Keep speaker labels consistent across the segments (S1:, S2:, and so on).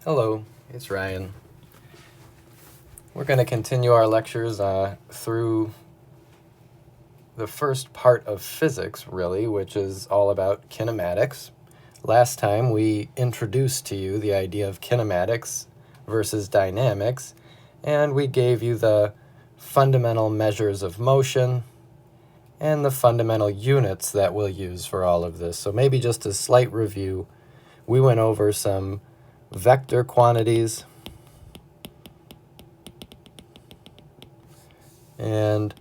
S1: Hello, it's Ryan. We're going to continue our lectures through the first part of physics, really, which is all about kinematics. Last time we introduced to you the idea of kinematics versus dynamics, and we gave you the fundamental measures of motion and the fundamental units that we'll use for all of this. So maybe just a slight review. We went over some vector quantities and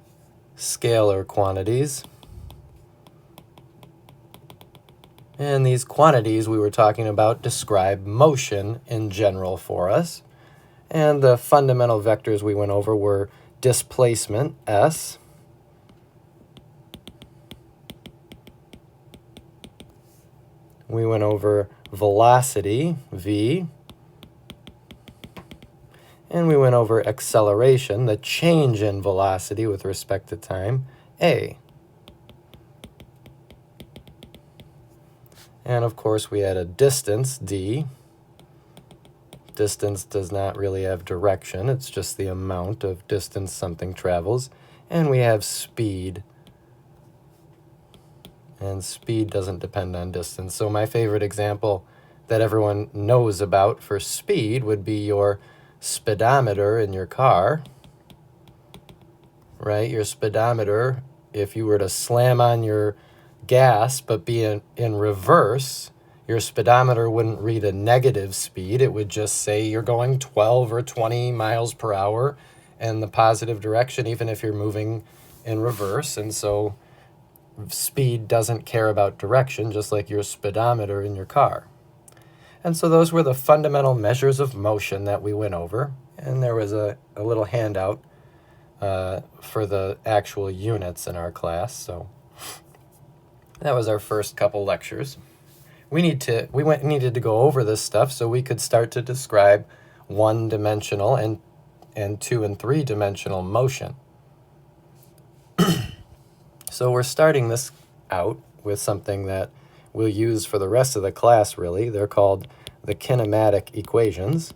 S1: scalar quantities. And these quantities we were talking about describe motion in general for us. And the fundamental vectors we went over were displacement, S, we went over velocity, V, and we went over acceleration, the change in velocity with respect to time, A. And of course we had a distance, D. Distance does not really have direction, it's just the amount of distance something travels. And we have speed, and speed doesn't depend on distance. So my favorite example that everyone knows about for speed would be your speedometer in your car, right? Your speedometer, if you were to slam on your gas but be in reverse, your speedometer wouldn't read a negative speed. It would just say you're going 12 or 20 miles per hour in the positive direction, even if you're moving in reverse. And so speed doesn't care about direction, just like your speedometer in your car. And so those were the fundamental measures of motion that we went over. And there was a little handout for the actual units in our class. So that was our first couple lectures. We needed to go over this stuff so we could start to describe one-dimensional and two- and three-dimensional motion. So we're starting this out with something that we'll use for the rest of the class, really. They're called the kinematic equations.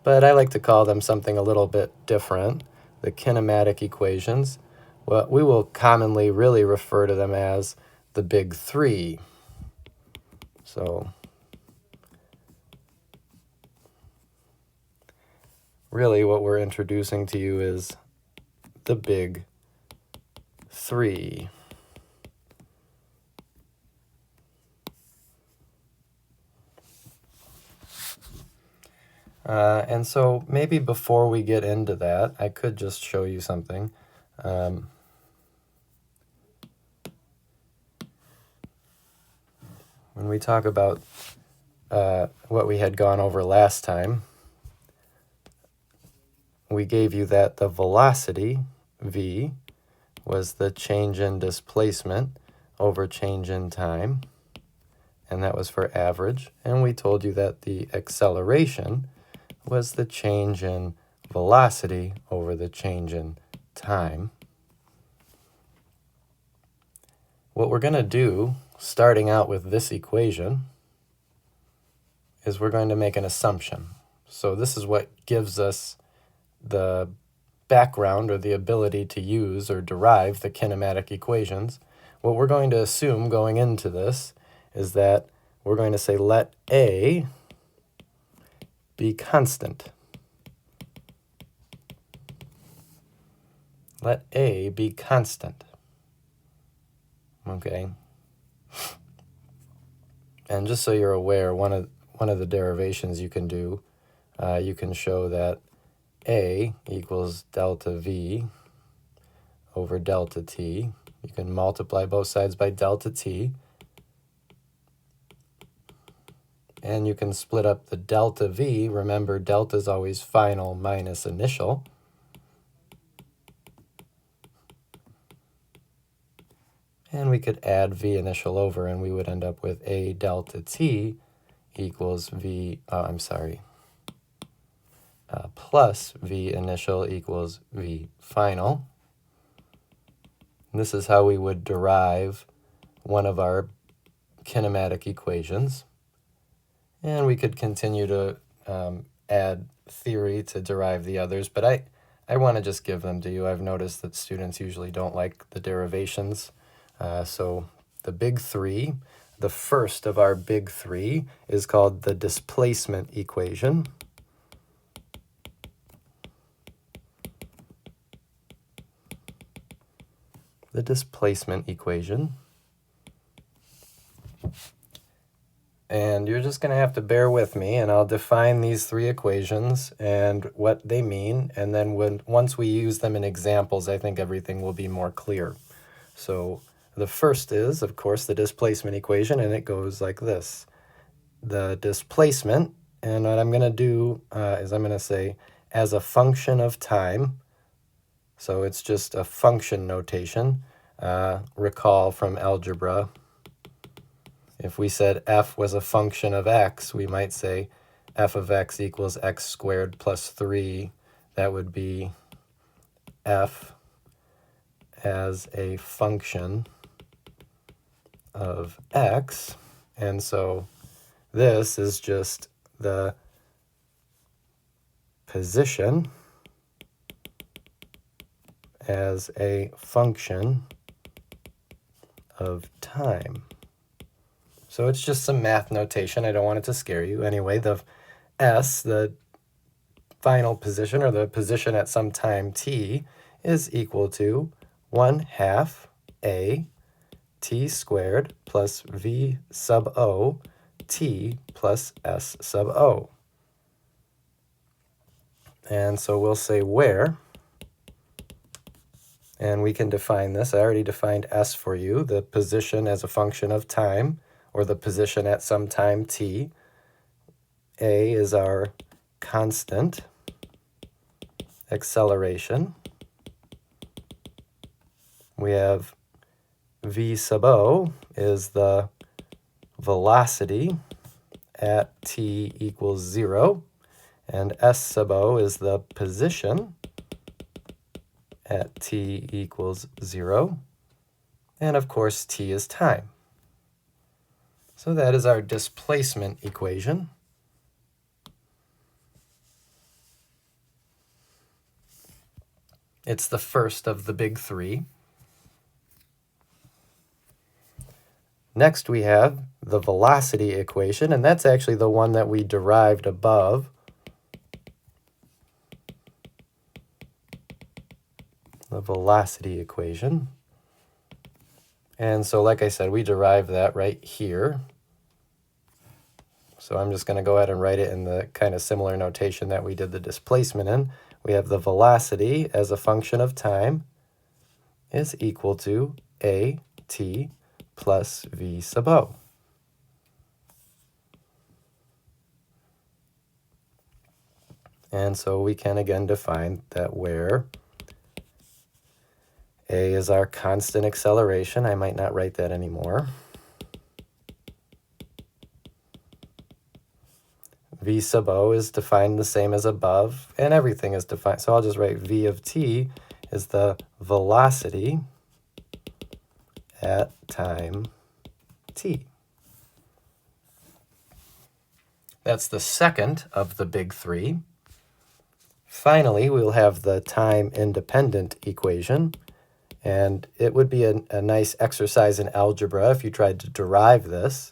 S1: But I like to call them something a little bit different, the kinematic equations. Well, we will commonly really refer to them as the big three. So really what we're introducing to you is the big three. And so maybe before we get into that, I could just show you something. When we talk about what we had gone over last time, we gave you that the velocity, V, was the change in displacement over change in time, and that was for average. And we told you that the acceleration was the change in velocity over the change in time. What we're going to do, starting out with this equation, is we're going to make an assumption. So this is what gives us the background or the ability to use or derive the kinematic equations. What we're going to assume going into this is that we're going to say let A be constant. Let A be constant. Okay. And just so you're aware, one of the derivations you can do, you can show that A equals delta V over delta T. You can multiply both sides by delta T. And you can split up the delta V. Remember, delta is always final minus initial. And we could add V initial over, and we would end up with A delta T equals plus V initial equals V final. And this is how we would derive one of our kinematic equations. And we could continue to add theory to derive the others, but I want to just give them to you. I've noticed that students usually don't like the derivations. So the big three, the first of our big three is called the displacement equation. The displacement equation. And you're just going to have to bear with me, and I'll define these three equations and what they mean, and then once we use them in examples, I think everything will be more clear. So the first is, of course, the displacement equation, and it goes like this. The displacement, and what I'm going to do is I'm going to say as a function of time, so it's just a function notation. Recall from algebra, if we said f was a function of x, we might say f of x equals x squared plus 3. That would be f as a function of x. And so this is just the position as a function of time. So it's just some math notation. I don't want it to scare you. Anyway, the s, the final position, or the position at some time t, is equal to 1/2 a t squared plus v sub o t plus s sub o. And so we'll say where, and we can define this. I already defined s for you, the position as a function of time, or the position at some time t. A is our constant acceleration. We have v sub o is the velocity at t equals 0, and s sub o is the position at t equals 0, and of course t is time. So that is our displacement equation. It's the first of the big three. Next we have the velocity equation, and that's actually the one that we derived above. The velocity equation. And so like I said, we derived that right here. So I'm just going to go ahead and write it in the kind of similar notation that we did the displacement in. We have the velocity as a function of time is equal to a t plus v sub o. And so we can again define that where a is our constant acceleration. I might not write that anymore. V sub o is defined the same as above, and everything is defined. So I'll just write v of t is the velocity at time t. That's the second of the big three. Finally, we'll have the time-independent equation. And it would be a nice exercise in algebra if you tried to derive this.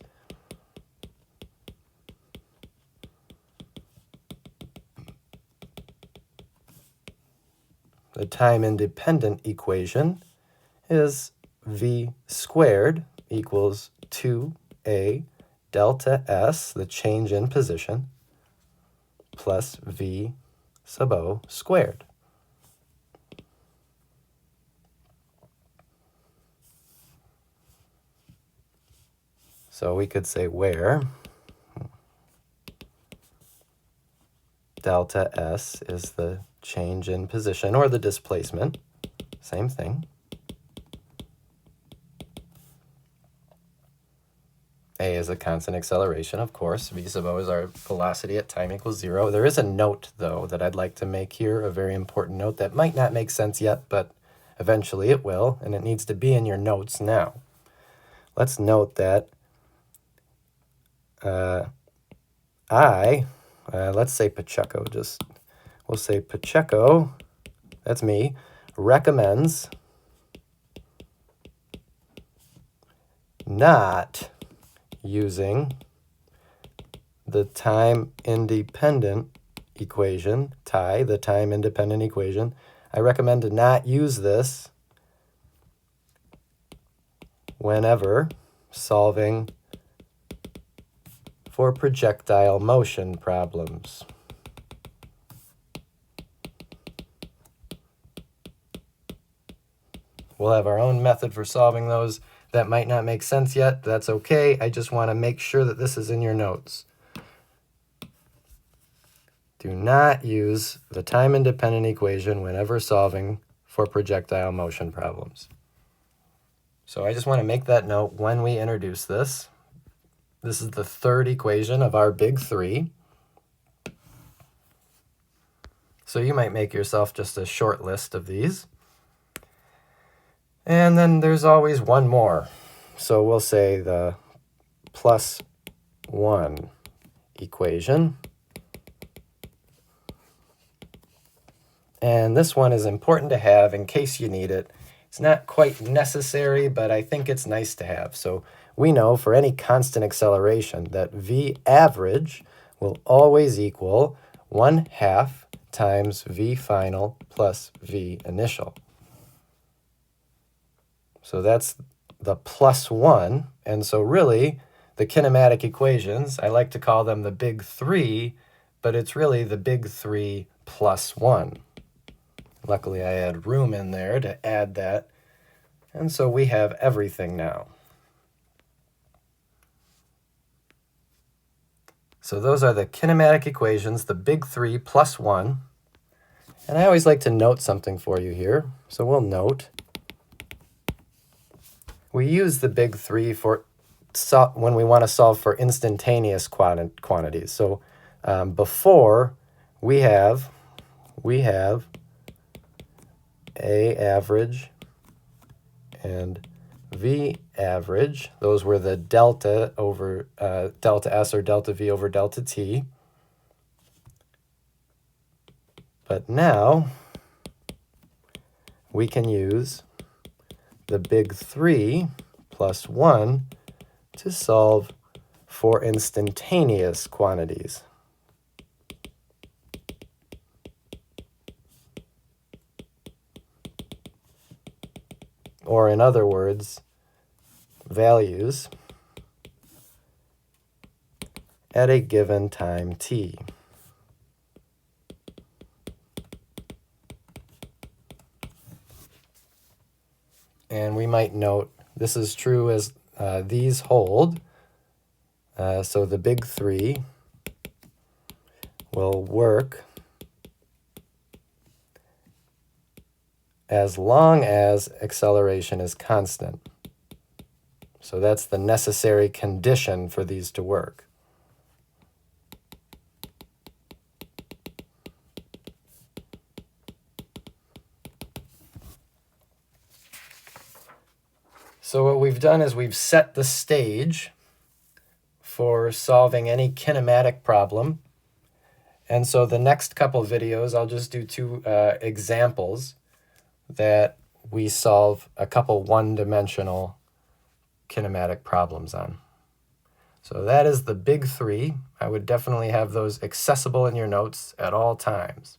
S1: The time-independent equation is v squared equals 2a delta s, the change in position, plus v sub o squared. So we could say where delta s is the change in position, or the displacement, same thing. A is a constant acceleration, of course. V sub o is our velocity at time equals 0. There is a note, though, that I'd like to make here, a very important note that might not make sense yet, but eventually it will, and it needs to be in your notes now. Let's note that let's say Pacheco, we'll say Pacheco, that's me, recommends not using the time-independent equation, the time-independent equation. I recommend to not use this whenever solving for projectile motion problems. We'll have our own method for solving those. That might not make sense yet. That's okay. I just want to make sure that this is in your notes. Do not use the time-independent equation whenever solving for projectile motion problems. So I just want to make that note when we introduce this. This is the third equation of our big three. So you might make yourself just a short list of these. And then there's always one more. So we'll say the +1 equation. And this one is important to have in case you need it. It's not quite necessary, but I think it's nice to have. So we know for any constant acceleration that v average will always equal 1/2 times v final plus v initial. So that's the +1. And so really, the kinematic equations, I like to call them the big three, but it's really the big 3 plus 1. Luckily, I had room in there to add that. And so we have everything now. So those are the kinematic equations, the big 3 plus 1. And I always like to note something for you here. So we'll note. We use the big 3 for when we want to solve for instantaneous quantities. So before we have A average and V average. Those were the delta over delta S or delta V over delta T. But now we can use the big 3 plus 1 to solve for instantaneous quantities. Or in other words, values at a given time t. And we might note this is true as these hold. So the big 3 will work as long as acceleration is constant. So that's the necessary condition for these to work. So what we've done is we've set the stage for solving any kinematic problem. And so the next couple videos, I'll just do two examples that we solve a couple one-dimensional kinematic problems on. So that is the big 3. I would definitely have those accessible in your notes at all times.